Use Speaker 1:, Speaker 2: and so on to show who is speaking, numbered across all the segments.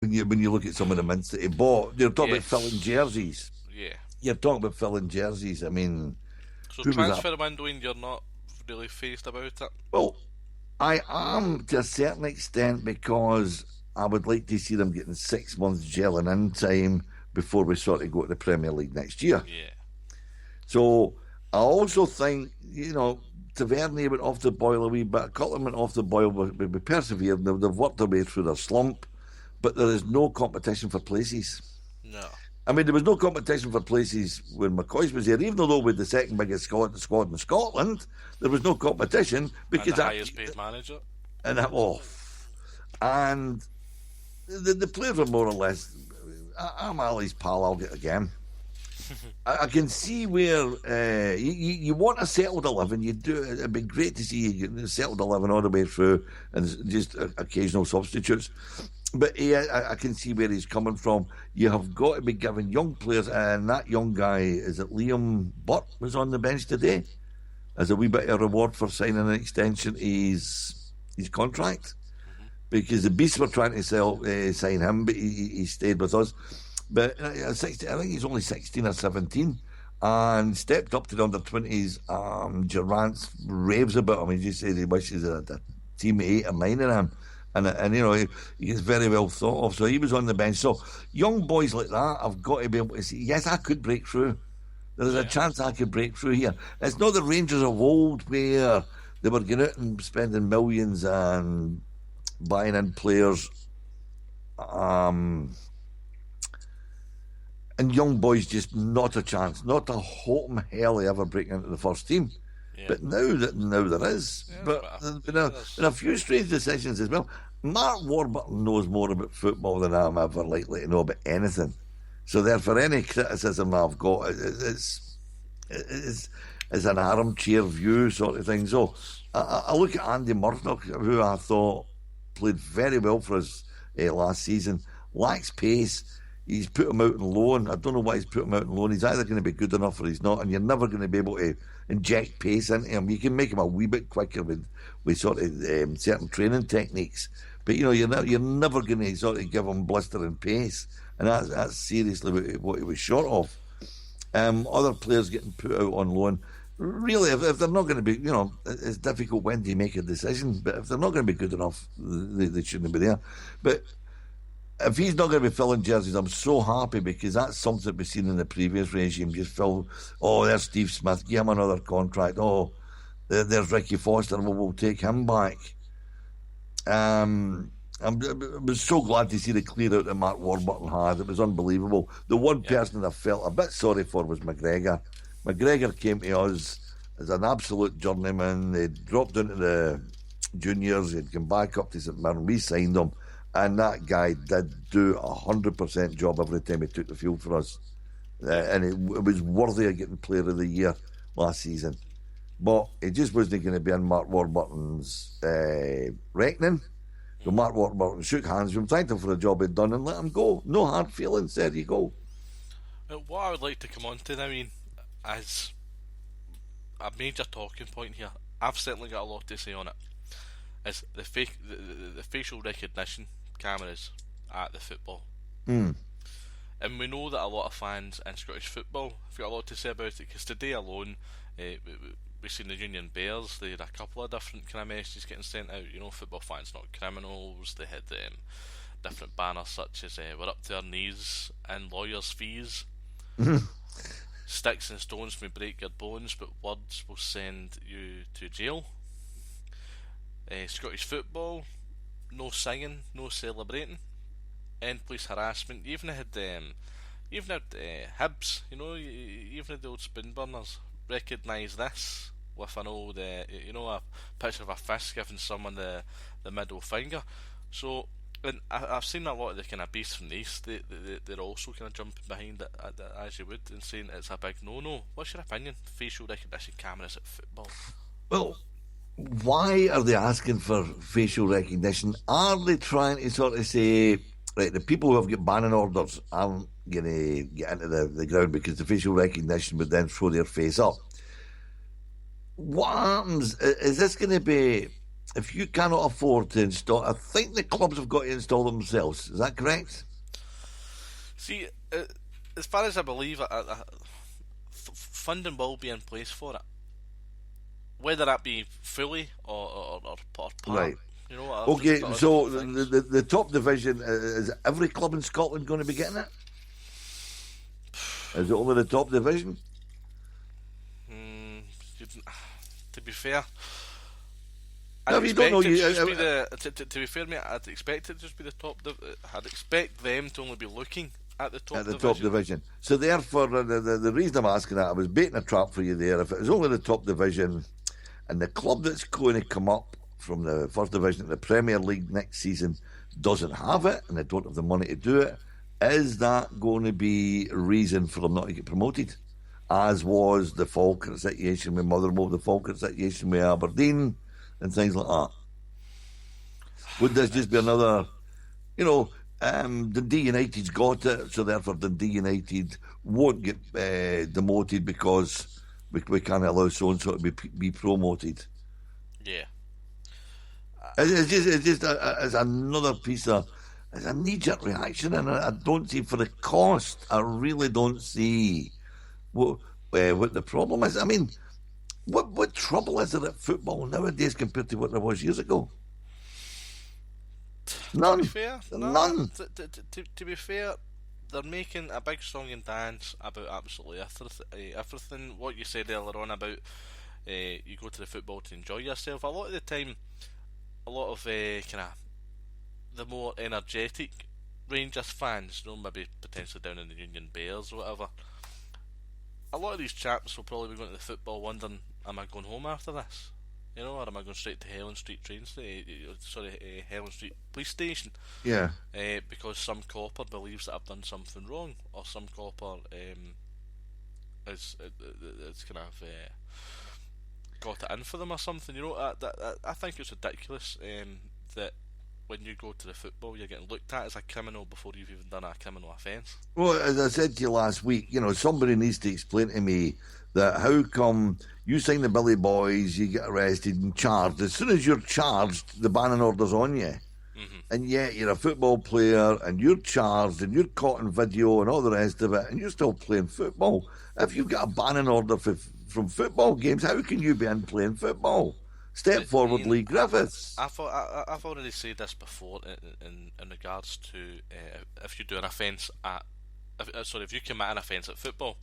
Speaker 1: When you look at some of the mints that he bought, you're talking about
Speaker 2: Yes.
Speaker 1: filling jerseys.
Speaker 2: Yeah.
Speaker 1: You're talking about filling jerseys. I mean,
Speaker 2: So
Speaker 1: who was that?
Speaker 2: transfer windowing, you're not really phased about it.
Speaker 1: Well, I am to a certain extent because I would like to see them getting 6 months gelling in time before we sort of go to the Premier League next year.
Speaker 2: Yeah.
Speaker 1: So I also think, Tavernier went off the boil a wee bit. Cotton went off the boil, but we persevered. They've worked their way through their slump, but there is no competition for places.
Speaker 2: No.
Speaker 1: I mean, there was no competition for places when McCoy was there, even though we were the second biggest squad in Scotland. There was no competition because
Speaker 2: And the highest paid manager.
Speaker 1: and the players were more or less. I'm Ali's pal. I'll get a game. I can see where you want a settled 11. You do. It'd be great to see you get a settled 11 all the way through, and just occasional substitutes. But I can see where he's coming from. You have got to be giving young players, and that young guy, is it Liam Butt, was on the bench today, as a wee bit of reward for signing an extension his contract, because the Beasts were trying to sign him, but he stayed with us. But 16, I think he's only 16 or 17, and stepped up to the under-20s. Durant raves about him. He just said he wishes a team of 8 or 9 of him. And he is very well thought of. So he was on the bench. So young boys like that, I've got to be able to see, yes, I could break through. There's a chance I could break through here. It's not the Rangers of old where they were going out and spending millions and buying in players. And young boys just not a chance, not a hope in hell they ever break into the first team. Yeah. But now there is. Yeah, but there's been a few strange decisions as well. Mark Warburton knows more about football than I'm ever likely to know about anything. So therefore, any criticism I've got is an armchair view sort of thing. So I look at Andy Murdoch, who I thought played very well for us last season, lacks pace. He's put him out on loan. I don't know why he's put him out on loan. He's either going to be good enough or he's not, and you're never going to be able to inject pace into him. You can make him a wee bit quicker with sort of certain training techniques, but you're never going to sort of give him blistering pace, and that's seriously what he was short of. Other players getting put out on loan, really, if they're not going to be, it's difficult when do you make a decision, but if they're not going to be good enough, they shouldn't be there. But if he's not going to be filling jerseys, I'm so happy, because that's something we've seen in the previous regime. Just fill, there's Steve Smith, give him another contract. There's Ricky Foster, we'll take him back. I was so glad to see the clear out that Mark Warburton had. It was unbelievable. The one person that I felt a bit sorry for was McGregor. McGregor came to us as an absolute journeyman. He dropped into the juniors, he'd come back up to St Mirren, we signed him. And that guy did do 100% job every time he took the field for us. And it was worthy of getting Player of the Year last season. But it just wasn't going to be on Mark Warburton's reckoning. So Mark Warburton shook hands with him, thanked him for the job he'd done, and let him go. No hard feelings, there you go.
Speaker 2: What I would like to come on to now, Ian, as a major talking point here, I've certainly got a lot to say on it, is the facial recognition cameras at the football. And we know that a lot of fans in Scottish football have got a lot to say about it, because today alone we've seen the Union Bears. They had a couple of different kind of messages getting sent out, football fans not criminals. They had different banners such as we're up to our knees in lawyers' fees. Sticks and stones may break your bones, but words will send you to jail. Scottish football, no singing, no celebrating, end police harassment. You even had Hibs, even had the old spoon burners. Recognise this with an old, a picture of a fist giving someone the middle finger. So, and I've seen a lot of the kind of beasts from the East. They're also kind of jumping behind it as you would, and saying it's a big no-no. What's your opinion? Facial recognition cameras at football?
Speaker 1: Well, why are they asking for facial recognition? Are they trying to sort of say, right, the people who have got banning orders aren't going to get into the ground because the facial recognition would then throw their face up? What happens? Is this going to be if you cannot afford to install, I think the clubs have got to install them themselves. Is that correct?
Speaker 2: See, as far as I believe, funding will be in place for it. Whether that be fully or part.
Speaker 1: Right.
Speaker 2: You know,
Speaker 1: okay, so the top division, is every club in Scotland going to be getting it? Is it only the top division?
Speaker 2: To be fair,
Speaker 1: To be
Speaker 2: fair, mate, I'd expect it to just be the top. I'd expect them to only be looking at the top
Speaker 1: division. So therefore, the reason I'm asking that, I was baiting a trap for you there. If it was only the top division, and the club that's going to come up from the first division to the Premier League next season doesn't have it, and they don't have the money to do it, is that going to be a reason for them not to get promoted? As was the Falkirk situation with Motherwell, the Falkirk situation with Aberdeen, and things like that. Would this just be another, Dundee United's got it, so therefore Dundee United won't get demoted because we can't allow so-and-so to be promoted?
Speaker 2: Yeah.
Speaker 1: It's another piece of... It's a knee-jerk reaction, and I don't see, for the cost, I really don't see what the problem is. I mean, what trouble is there at football nowadays compared to what there was years ago? None.
Speaker 2: To be fair,
Speaker 1: none.
Speaker 2: To be fair, they're making a big song and dance about absolutely everything. What you said earlier on about you go to the football to enjoy yourself. A lot of the time, a lot of kind of the more energetic Rangers fans, maybe potentially down in the Union Bears or whatever, a lot of these chaps will probably be going to the football wondering, am I going home after this? Or am I going straight to Helen Street Helen Street police station?
Speaker 1: Yeah.
Speaker 2: Because some copper believes that I've done something wrong, or some copper is kind of got it in for them or something. I think it's ridiculous that when you go to the football, you're getting looked at as a criminal before you've even done a criminal offence.
Speaker 1: Well, as I said to you last week, somebody needs to explain to me that how come you sign the Billy Boys, you get arrested and charged. As soon as you're charged, the banning order's on you. Mm-hmm. And yet you're a football player and you're charged and you're caught in video and all the rest of it, and you're still playing football. If you've got a banning order from football games, how can you be in playing football? Step forward, Lee Griffiths.
Speaker 2: I've already said this before in regards to if you do an offence if you commit an offence at football.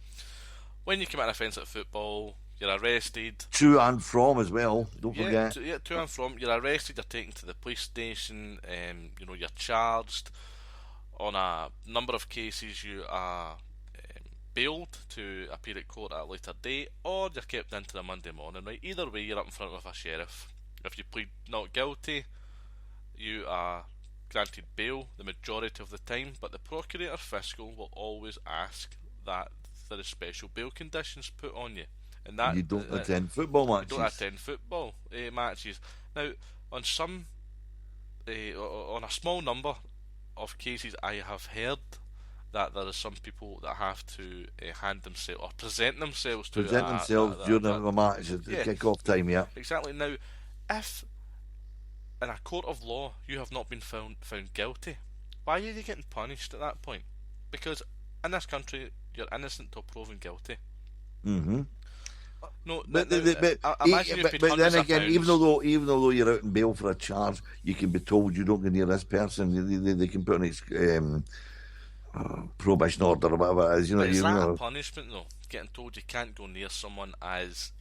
Speaker 2: When you commit an offence at football, you're arrested.
Speaker 1: To and from as well, don't forget.
Speaker 2: To and from. You're arrested, you're taken to the police station, you're charged. On a number of cases, you are bailed to appear at court at a later date, or you're kept into the Monday morning, right? Either way, you're up in front of a sheriff. If you plead not guilty, you are granted bail the majority of the time, but the Procurator Fiscal will always ask that there is special bail conditions put on you. And that
Speaker 1: you don't attend football matches.
Speaker 2: You don't attend football matches. Now, on a small number of cases, I have heard that there are some people that have to hand themselves or present themselves during
Speaker 1: the match at the kick-off time. Yeah,
Speaker 2: exactly. Now, if in a court of law you have not been found guilty, why are you getting punished at that point? Because in this country, you're innocent till proven guilty.
Speaker 1: Mm-hmm.
Speaker 2: No,
Speaker 1: but then again, even though you're out in bail for a charge, you can be told you don't go near this person. They can put on probation order or whatever it is.
Speaker 2: Is that a punishment though? Getting told you can't go near someone as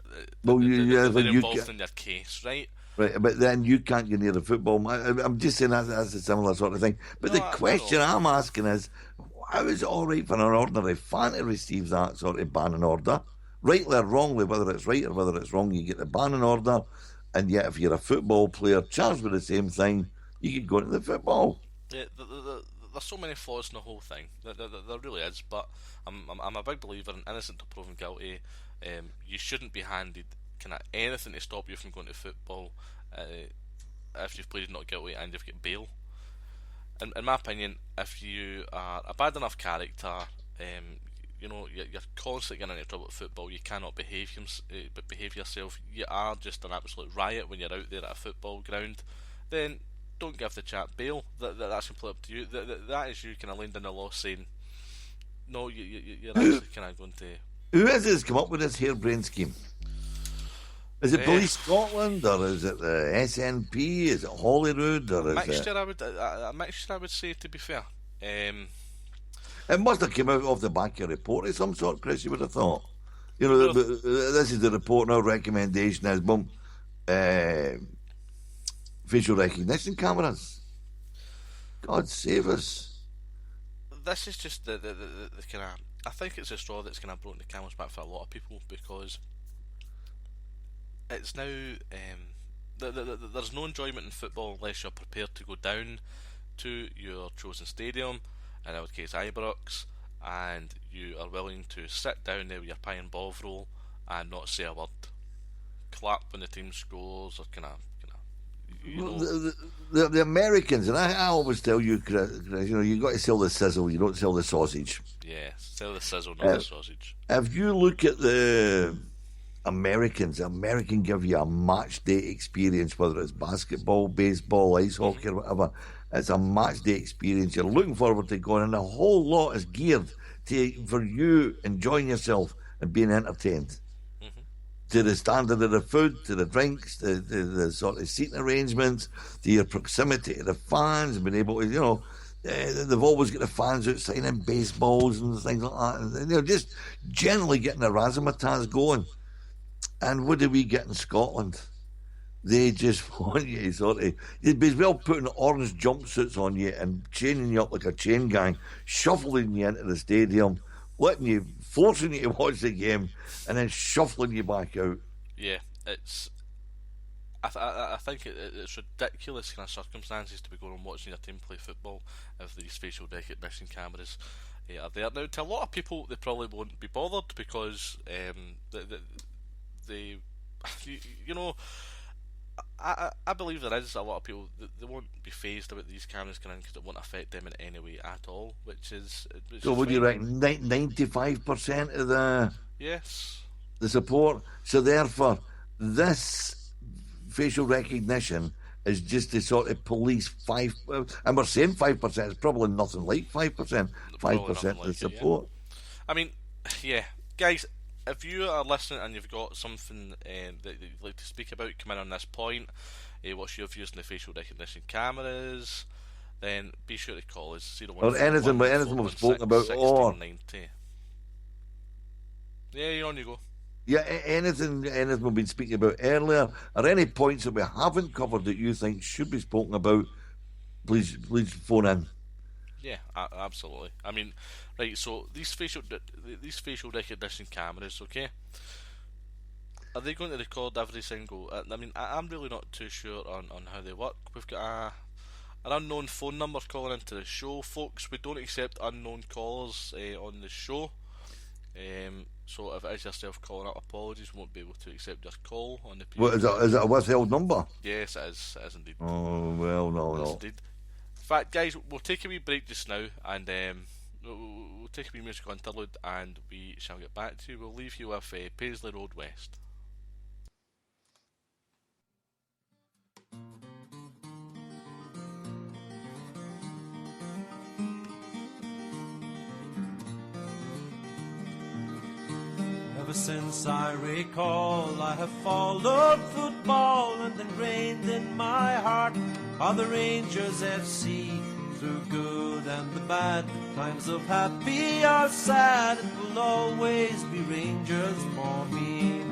Speaker 1: they're
Speaker 2: involved in their case, right?
Speaker 1: Right, but then you can't go near the football. I'm just saying that's a similar sort of thing. But the question I'm asking is, how is it all right for an ordinary fan to receive that sort of banning order? Rightly or wrongly, whether it's right or whether it's wrong, you get the banning order, and yet if you're a football player charged with the same thing, you can go into the football.
Speaker 2: Yeah, there's so many flaws in the whole thing. There really is, but I'm a big believer in innocent till proven guilty. You shouldn't be handed kind of anything to stop you from going to football if you've pleaded not guilty and you've got bail. In my opinion, if you are a bad enough character, you're constantly getting into trouble at football. You cannot behave yourself. You are just an absolute riot when you're out there at a football ground. Then don't give the chap bail. That's completely up to you. That is you kind of laying down the law saying, no, you're actually kind of going to.
Speaker 1: Who is it that's come up with this harebrained scheme? Is it Police Scotland, or is it the SNP? Is it Holyrood, or is it
Speaker 2: a mixture? I would say, to be fair.
Speaker 1: It must have come out of the back of a report of some sort, Chris. You would have thought. This is the report. Our recommendation is facial recognition cameras. God save us.
Speaker 2: This is just the kind of. I think it's a straw that's kind of broken the camel's back for a lot of people, because it's now there's no enjoyment in football unless you're prepared to go down to your chosen stadium, in our case Ibrox, and you are willing to sit down there with your pie and bovril and not say a word, clap when the team scores, or kind of.
Speaker 1: The Americans, and I always tell you, Chris, you got to sell the sizzle, you don't sell the sausage.
Speaker 2: Yeah, sell the sizzle, not the sausage.
Speaker 1: If you look at the Americans give you a match day experience, whether it's basketball, baseball, ice hockey, or whatever. It's a match day experience. You're looking forward to going, and a whole lot is geared for you enjoying yourself and being entertained. To the standard of the food, to the drinks, to the sort of seating arrangements, to your proximity to the fans, and being able to, they've always got the fans out signing baseballs and things like that. And they're just generally getting the razzmatazz going. And what do we get in Scotland? They just want you to sort of, they'd be well putting orange jumpsuits on you and chaining you up like a chain gang, shuffling you into the stadium, forcing you to watch the game, and then shuffling you back out.
Speaker 2: Yeah, it's. I think it's ridiculous kind of circumstances to be going and watching your team play football if these facial recognition cameras are there. Now, to a lot of people, they probably won't be bothered because they I believe there is a lot of people that they won't be fazed about these cameras coming in because it won't affect them in any way at all, which is
Speaker 1: so would you reckon 95% of the support? So therefore this facial recognition is just to sort of police 5%, and we're saying 5%, it's probably nothing like 5%, 5% of the support.
Speaker 2: I mean, yeah, guys, if you are listening and you've got something that you'd like to speak about, come in on this point, what's your views on the facial recognition cameras, then be sure to call us.
Speaker 1: Or anything we've spoken about, or...
Speaker 2: Yeah, on you go.
Speaker 1: Yeah, anything we've been speaking about earlier, or any points that we haven't covered that you think should be spoken about, please phone in.
Speaker 2: Yeah, absolutely. I mean, right, so these facial recognition cameras, okay, are they going to record every single... I mean, I'm really not too sure on how they work. We've got an unknown phone number calling into the show, folks. We don't accept unknown callers on the show. So if it is yourself calling up, apologies, we won't be able to accept your call on the...
Speaker 1: What, is it a withheld number?
Speaker 2: Yes, it is indeed.
Speaker 1: Oh, well, no.
Speaker 2: Indeed. In fact, guys, we'll take a wee break just now, and we'll take a wee musical interlude, and we shall get back to you. We'll leave you with Paisley Road West.
Speaker 3: Ever since I recall, I have followed football, and ingrained in my heart are the Rangers FC. Through good and the bad, times of happy or sad, it will always be Rangers for me.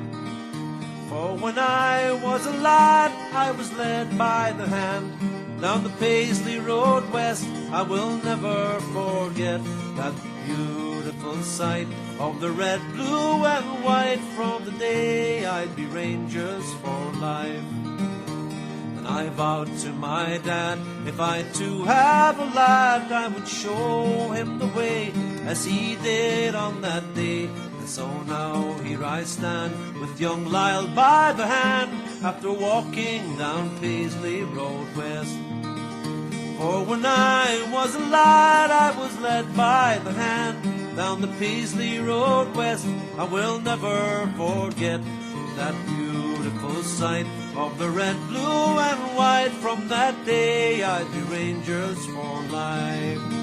Speaker 3: For when I was a lad, I was led by the hand down the Paisley Road West. I will never forget that beautiful sight of the red, blue and white from the day I'd be Rangers for life. And I vowed to my dad, if I too have a lad, I would show him the way as he did on that day. And so now here I stand with young Lyle by the hand, after walking down Paisley Road West. For when I was a lad, I was led by the hand down the Paisley Road West. I will never forget that beautiful sight of the red, blue and white. From that day I'd be Rangers for life.